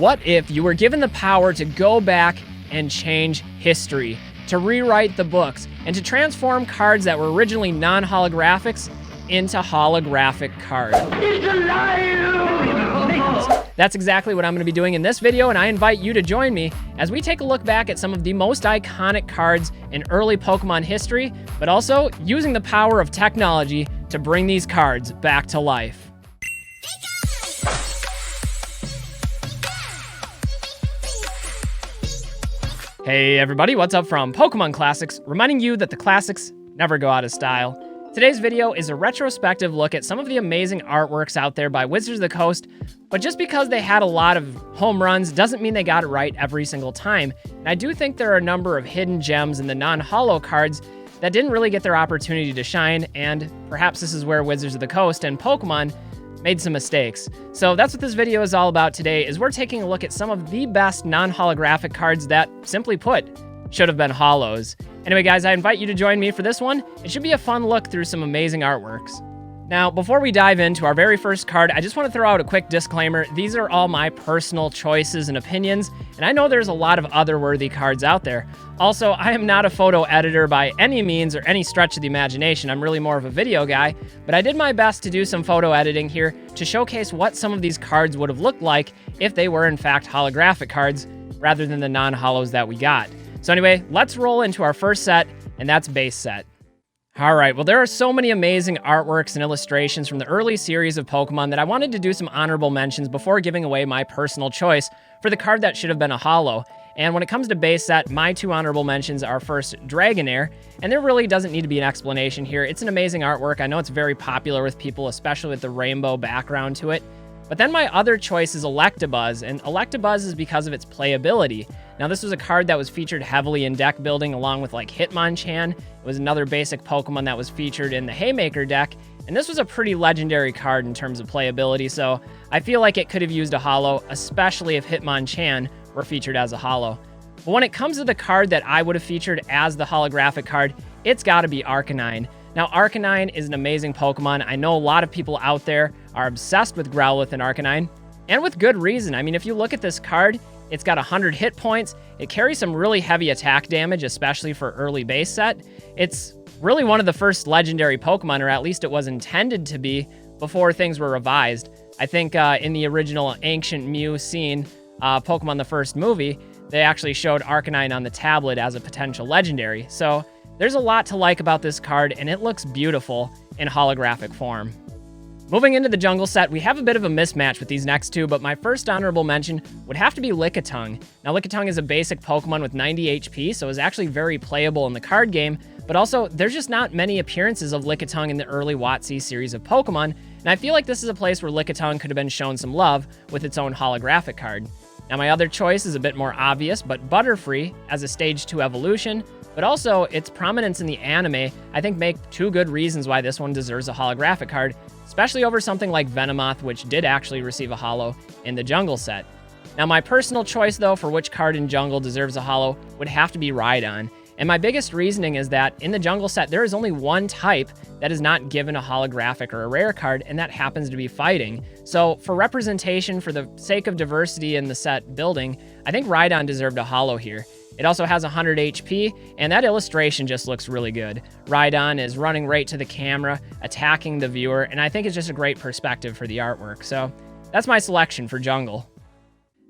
What if you were given the power to go back and change history, to rewrite the books, and to transform cards that were originally non-holographics into holographic cards? It's alive! That's exactly what I'm going to be doing in this video, and I invite you to join me as we take a look back at some of the most iconic cards in early Pokemon history, but also using the power of technology to bring these cards back to life. Hey everybody, what's up from Pokemon Classics, reminding you that the classics never go out of style. Today's video is a retrospective look at some of the amazing artworks out there by Wizards of the Coast, but just because they had a lot of home runs doesn't mean they got it right every single time. And I do think there are a number of hidden gems in the non-holo cards that didn't really get their opportunity to shine, and perhaps this is where Wizards of the Coast and Pokemon made some mistakes. So that's what this video is all about today, is we're taking a look at some of the best non-holographic cards that, simply put, should have been holos. Anyway guys, I invite you to join me for this one. It should be a fun look through some amazing artworks. Now, before we dive into our very first card, I just want to throw out a quick disclaimer. These are all my personal choices and opinions, and I know there's a lot of other worthy cards out there. Also, I am not a photo editor by any means or any stretch of the imagination. I'm really more of a video guy, but I did my best to do some photo editing here to showcase what some of these cards would have looked like if they were in fact holographic cards rather than the non-holos that we got. So anyway, let's roll into our first set, and that's base set. All right, well, there are so many amazing artworks and illustrations from the early series of Pokemon that I wanted to do some honorable mentions before giving away my personal choice for the card that should have been a holo. And when it comes to base set, my two honorable mentions are first Dragonair, and there really doesn't need to be an explanation here. It's an amazing artwork. I know it's very popular with people, especially with the rainbow background to it. But then my other choice is Electabuzz, and Electabuzz is because of its playability. Now, this was a card that was featured heavily in deck building along with like Hitmonchan. It was another basic Pokemon that was featured in the Haymaker deck, and this was a pretty legendary card in terms of playability, so I feel like it could have used a holo, especially if Hitmonchan were featured as a holo. But when it comes to the card that I would have featured as the holographic card, it's got to be Arcanine. Now, Arcanine is an amazing Pokemon. I know a lot of people out there are obsessed with Growlithe and Arcanine, and with good reason. I mean, if you look at this card, it's got 100 hit points. It carries some really heavy attack damage, especially for early base set. It's really one of the first legendary Pokemon, or at least it was intended to be, before things were revised. I think in the original Ancient Mew scene, Pokemon the First movie, they actually showed Arcanine on the tablet as a potential legendary. So there's a lot to like about this card, and it looks beautiful in holographic form. Moving into the jungle set, we have a bit of a mismatch with these next two, but my first honorable mention would have to be Lickitung. Now, Lickitung is a basic Pokemon with 90 HP, so it's actually very playable in the card game, but also there's just not many appearances of Lickitung in the early WOTC series of Pokemon, and I feel like this is a place where Lickitung could have been shown some love with its own holographic card. Now, my other choice is a bit more obvious, but Butterfree as a Stage 2 evolution, but also its prominence in the anime, I think make two good reasons why this one deserves a holographic card, especially over something like Venomoth, which did actually receive a holo in the jungle set. Now, my personal choice, though, for which card in jungle deserves a holo would have to be Rhydon. And my biggest reasoning is that in the jungle set, there is only one type that is not given a holographic or a rare card, and that happens to be fighting. So for representation, for the sake of diversity in the set building, I think Rhydon deserved a holo here. It also has 100 HP, and that illustration just looks really good. Rhydon is running right to the camera, attacking the viewer, and I think it's just a great perspective for the artwork. So that's my selection for jungle.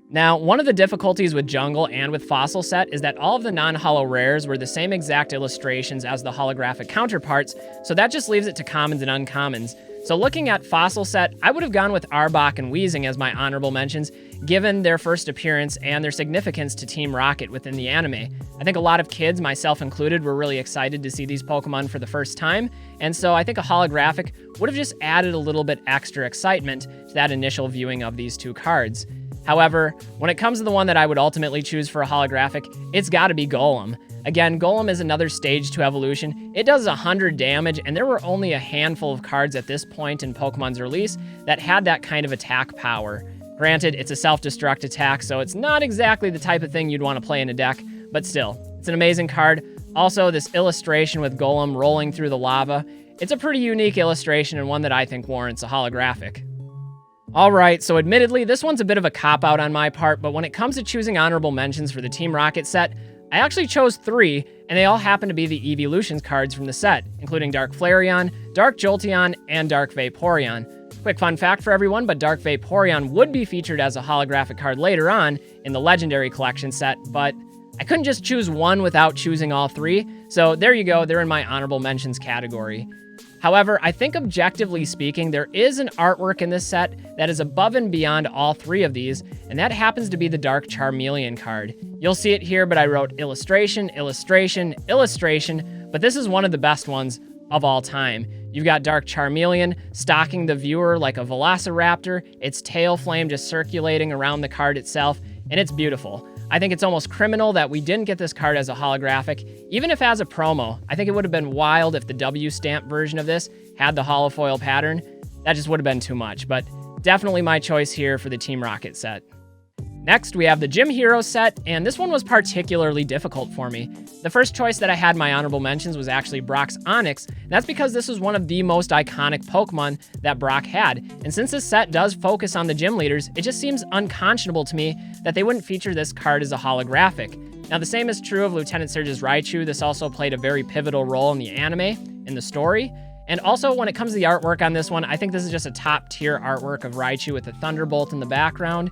Now, one of the difficulties with jungle and with fossil set is that all of the non-holo rares were the same exact illustrations as the holographic counterparts, so that just leaves it to commons and uncommons. So looking at fossil set, I would have gone with Arbok and Weezing as my honorable mentions, given their first appearance and their significance to Team Rocket within the anime. I think a lot of kids, myself included, were really excited to see these Pokemon for the first time, and so I think a holographic would have just added a little bit extra excitement to that initial viewing of these two cards. However, when it comes to the one that I would ultimately choose for a holographic, it's got to be Golem. Again, Golem is another Stage 2 evolution. It does 100 damage, and there were only a handful of cards at this point in Pokemon's release that had that kind of attack power. Granted, it's a self-destruct attack, so it's not exactly the type of thing you'd want to play in a deck, but still, it's an amazing card. Also, this illustration with Golem rolling through the lava, it's a pretty unique illustration and one that I think warrants a holographic. Alright, so admittedly, this one's a bit of a cop-out on my part, but when it comes to choosing honorable mentions for the Team Rocket set, I actually chose 3, and they all happen to be the Evolutions cards from the set, including Dark Flareon, Dark Jolteon, and Dark Vaporeon. Quick fun fact for everyone, but Dark Vaporeon would be featured as a holographic card later on in the Legendary Collection set, but I couldn't just choose one without choosing all 3, so there you go, they're in my honorable mentions category. However, I think objectively speaking, there is an artwork in this set that is above and beyond all 3 of these, and that happens to be the Dark Charmeleon card. You'll see it here, but I wrote illustration, illustration, illustration, but this is one of the best ones of all time. You've got Dark Charmeleon stalking the viewer like a velociraptor, its tail flame just circulating around the card itself, and it's beautiful. I think it's almost criminal that we didn't get this card as a holographic, even if as a promo. I think it would have been wild if the W stamp version of this had the holofoil pattern. That just would have been too much, but definitely my choice here for the Team Rocket set. Next, we have the Gym Hero set, and this one was particularly difficult for me. The first choice that I had in my honorable mentions was actually Brock's Onix, and that's because this was one of the most iconic Pokemon that Brock had. And since this set does focus on the gym leaders, it just seems unconscionable to me that they wouldn't feature this card as a holographic. Now, the same is true of Lieutenant Surge's Raichu. This also played a very pivotal role in the anime, in the story. And also, when it comes to the artwork on this one, I think this is just a top-tier artwork of Raichu with the Thunderbolt in the background.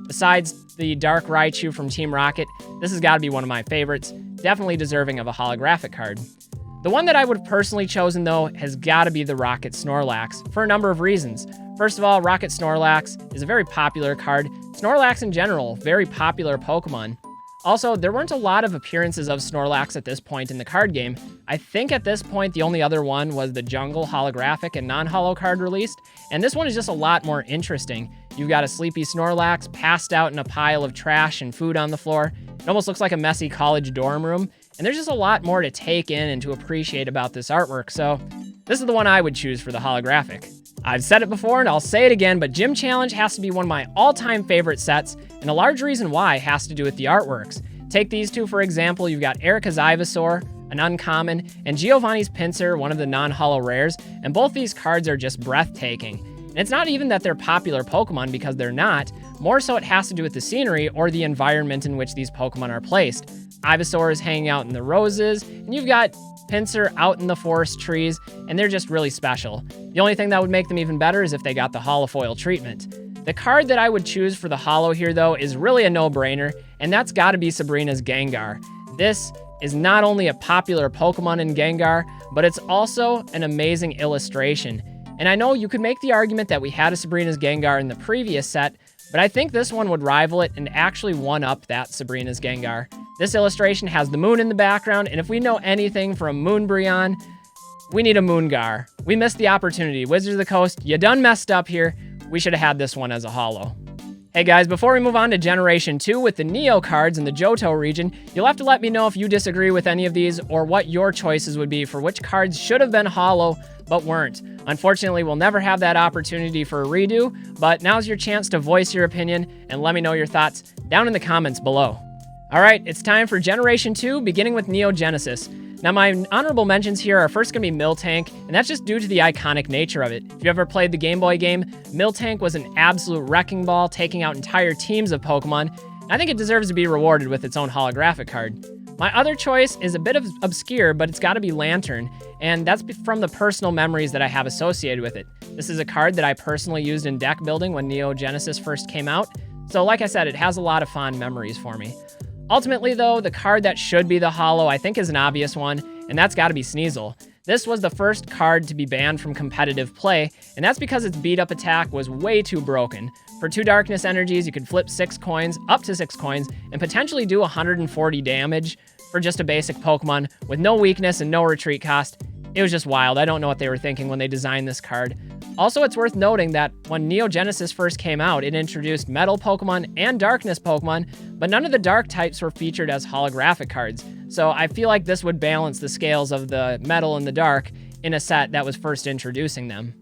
Besides the Dark Raichu from Team Rocket, this has got to be one of my favorites, definitely deserving of a holographic card. The one that I would have personally chosen, though, has got to be the Rocket Snorlax, for a number of reasons. First of all, Rocket Snorlax is a very popular card. Snorlax in general, very popular Pokemon. Also, there weren't a lot of appearances of Snorlax at this point in the card game. I think at this point the only other one was the Jungle holographic and non-holo card released, and this one is just a lot more interesting. You've got a sleepy Snorlax passed out in a pile of trash and food on the floor. It almost looks like a messy college dorm room, and there's just a lot more to take in and to appreciate about this artwork, so this is the one I would choose for the holographic. I've said it before and I'll say it again, but Gym Challenge has to be one of my all-time favorite sets, and a large reason why has to do with the artworks. Take these two for example, you've got Erica's Ivysaur, an uncommon, and Giovanni's Pinsir, one of the non-holo rares, and both these cards are just breathtaking. And it's not even that they're popular Pokemon, because they're not, more so it has to do with the scenery or the environment in which these Pokemon are placed. Ivysaur is hanging out in the roses, and you've got Pinsir out in the forest trees, and they're just really special. The only thing that would make them even better is if they got the holofoil treatment. The card that I would choose for the holo here, though, is really a no-brainer, and that's gotta be Sabrina's Gengar. This is not only a popular Pokemon in Gengar, but it's also an amazing illustration. And I know you could make the argument that we had a Sabrina's Gengar in the previous set, but I think this one would rival it and actually one-up that Sabrina's Gengar. This illustration has the moon in the background, and if we know anything from Moonbreon, we need a Moongar. We missed the opportunity. Wizards of the Coast, you done messed up here. We should have had this one as a holo. Hey guys, before we move on to Generation 2 with the Neo cards in the Johto region, you'll have to let me know if you disagree with any of these or what your choices would be for which cards should have been holo but weren't. Unfortunately, we'll never have that opportunity for a redo, but now's your chance to voice your opinion and let me know your thoughts down in the comments below. Alright, it's time for Generation 2, beginning with Neo Genesis. Now, my honorable mentions here are first going to be Miltank, and that's just due to the iconic nature of it. If you ever played the Game Boy game, Miltank was an absolute wrecking ball, taking out entire teams of Pokemon, and I think it deserves to be rewarded with its own holographic card. My other choice is a bit obscure, but it's got to be Lantern, and that's from the personal memories that I have associated with it. This is a card that I personally used in deck building when Neo Genesis first came out, so like I said, it has a lot of fond memories for me. Ultimately, though, the card that should be the holo, I think, is an obvious one, and that's got to be Sneasel. This was the first card to be banned from competitive play, and that's because its beat-up attack was way too broken. For 2 Darkness Energies, you could flip 6 coins, up to 6 coins, and potentially do 140 damage for just a basic Pokemon with no weakness and no retreat cost. It was just wild. I don't know what they were thinking when they designed this card. Also, it's worth noting that when Neo Genesis first came out, it introduced Metal Pokemon and Darkness Pokemon, but none of the Dark types were featured as holographic cards. So I feel like this would balance the scales of the Metal and the Dark in a set that was first introducing them.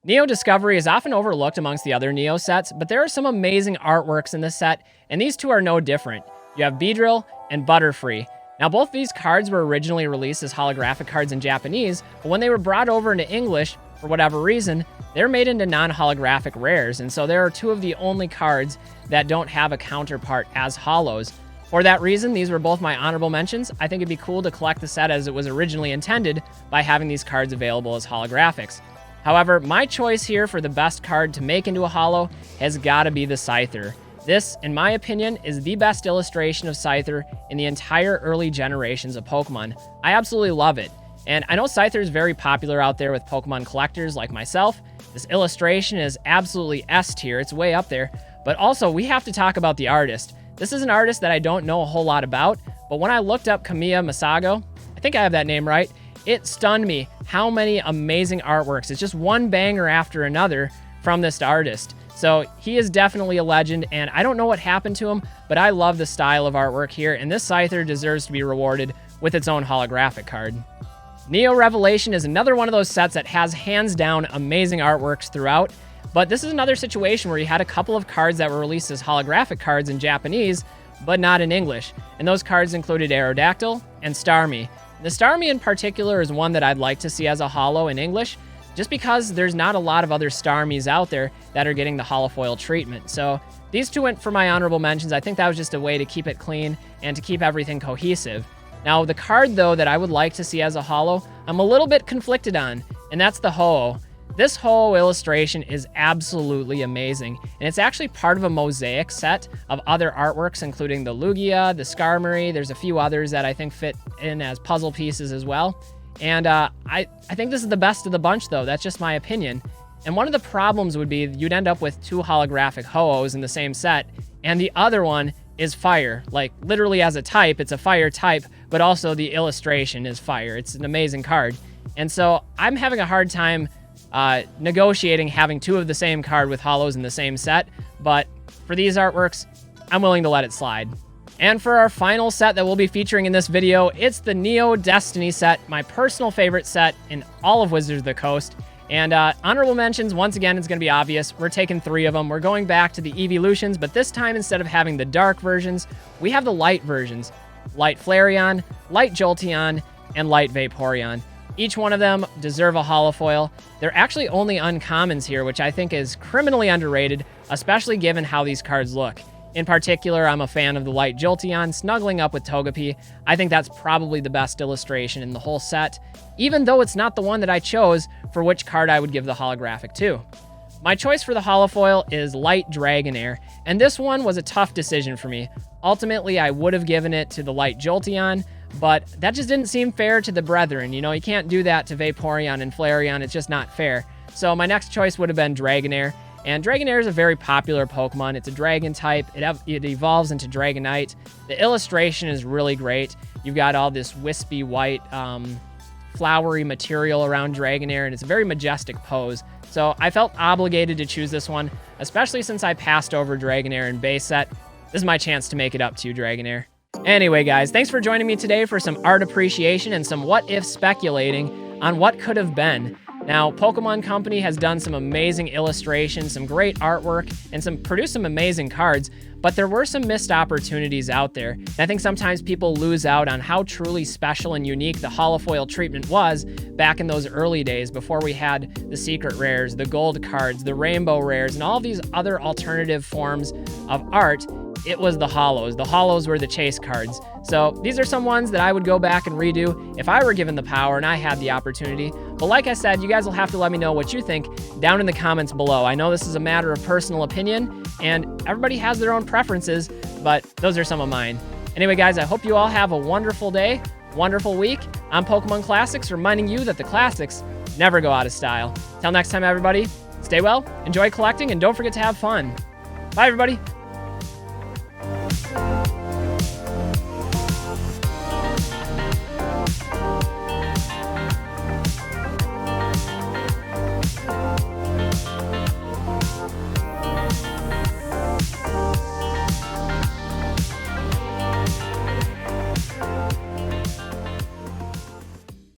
Neo Discovery is often overlooked amongst the other Neo sets, but there are some amazing artworks in this set, and these two are no different. You have Beedrill and Butterfree. Now, both these cards were originally released as holographic cards in Japanese, but when they were brought over into English, for whatever reason, they're made into non-holographic rares, and so there are two of the only cards that don't have a counterpart as holos. For that reason, these were both my honorable mentions. I think it'd be cool to collect the set as it was originally intended by having these cards available as holographics. However, my choice here for the best card to make into a holo has got to be the Scyther. This, in my opinion, is the best illustration of Scyther in the entire early generations of Pokemon. I absolutely love it. And I know Scyther is very popular out there with Pokemon collectors like myself. This illustration is absolutely S tier, it's way up there. But also, we have to talk about the artist. This is an artist that I don't know a whole lot about, but when I looked up Kamiya Masago, I think I have that name right, it stunned me how many amazing artworks. It's just one banger after another from this artist. So he is definitely a legend, and I don't know what happened to him, but I love the style of artwork here, and this Scyther deserves to be rewarded with its own holographic card. Neo Revelation is another one of those sets that has hands down amazing artworks throughout, but this is another situation where you had a couple of cards that were released as holographic cards in Japanese, but not in English, and those cards included Aerodactyl and Starmie. The Starmie in particular is one that I'd like to see as a holo in English, just because there's not a lot of other Starmies out there that are getting the holofoil treatment. So these two went for my honorable mentions. I think that was just a way to keep it clean and to keep everything cohesive. Now, the card, though, that I would like to see as a holo, I'm a little bit conflicted on, and that's the Ho-Oh. This Ho-Oh illustration is absolutely amazing, and it's actually part of a mosaic set of other artworks, including the Lugia, the Skarmory. There's a few others that I think fit in as puzzle pieces as well. And I think this is the best of the bunch, though. That's just my opinion. And one of the problems would be you'd end up with two holographic Ho-Ohs in the same set, and the other one is fire. Like, literally as a type, it's a fire type, but also the illustration is fire. It's an amazing card. And so I'm having a hard time negotiating having two of the same card with holos in the same set, but for these artworks, I'm willing to let it slide. And for our final set that we'll be featuring in this video, it's the Neo Destiny set, my personal favorite set in all of Wizards of the Coast. And honorable mentions, once again, it's going to be obvious. We're taking 3 of them. We're going back to the evolutions, but this time, instead of having the dark versions, we have the light versions. Light Flareon, Light Jolteon, and Light Vaporeon. Each one of them deserve a holofoil. They're actually only uncommons here, which I think is criminally underrated, especially given how these cards look. In particular, I'm a fan of the Light Jolteon snuggling up with Togepi. I think that's probably the best illustration in the whole set, even though it's not the one that I chose for which card I would give the holographic to. My choice for the holofoil is Light Dragonair, and this one was a tough decision for me. Ultimately, I would have given it to the Light Jolteon, but that just didn't seem fair to the brethren. You know, you can't do that to Vaporeon and Flareon. It's just not fair. So my next choice would have been Dragonair. And Dragonair is a very popular Pokemon. It's a dragon type. It evolves into Dragonite. The illustration is really great. You've got all this wispy white, flowery material around Dragonair, and it's a very majestic pose. So I felt obligated to choose this one, especially since I passed over Dragonair in base set. This is my chance to make it up to you, Dragonair. Anyway, guys, thanks for joining me today for some art appreciation and some what-if speculating on what could have been. Now, Pokemon Company has done some amazing illustrations, some great artwork, and produced some amazing cards, but there were some missed opportunities out there. And I think sometimes people lose out on how truly special and unique the holofoil treatment was back in those early days before we had the secret rares, the gold cards, the rainbow rares, and all these other alternative forms of art. It was the holos. The holos were the chase cards. So these are some ones that I would go back and redo if I were given the power and I had the opportunity. But like I said, you guys will have to let me know what you think down in the comments below. I know this is a matter of personal opinion, and everybody has their own preferences, but those are some of mine. Anyway, guys, I hope you all have a wonderful day, wonderful week. I'm Pokemon Classics, reminding you that the classics never go out of style. Till next time, everybody, stay well, enjoy collecting, and don't forget to have fun. Bye, everybody.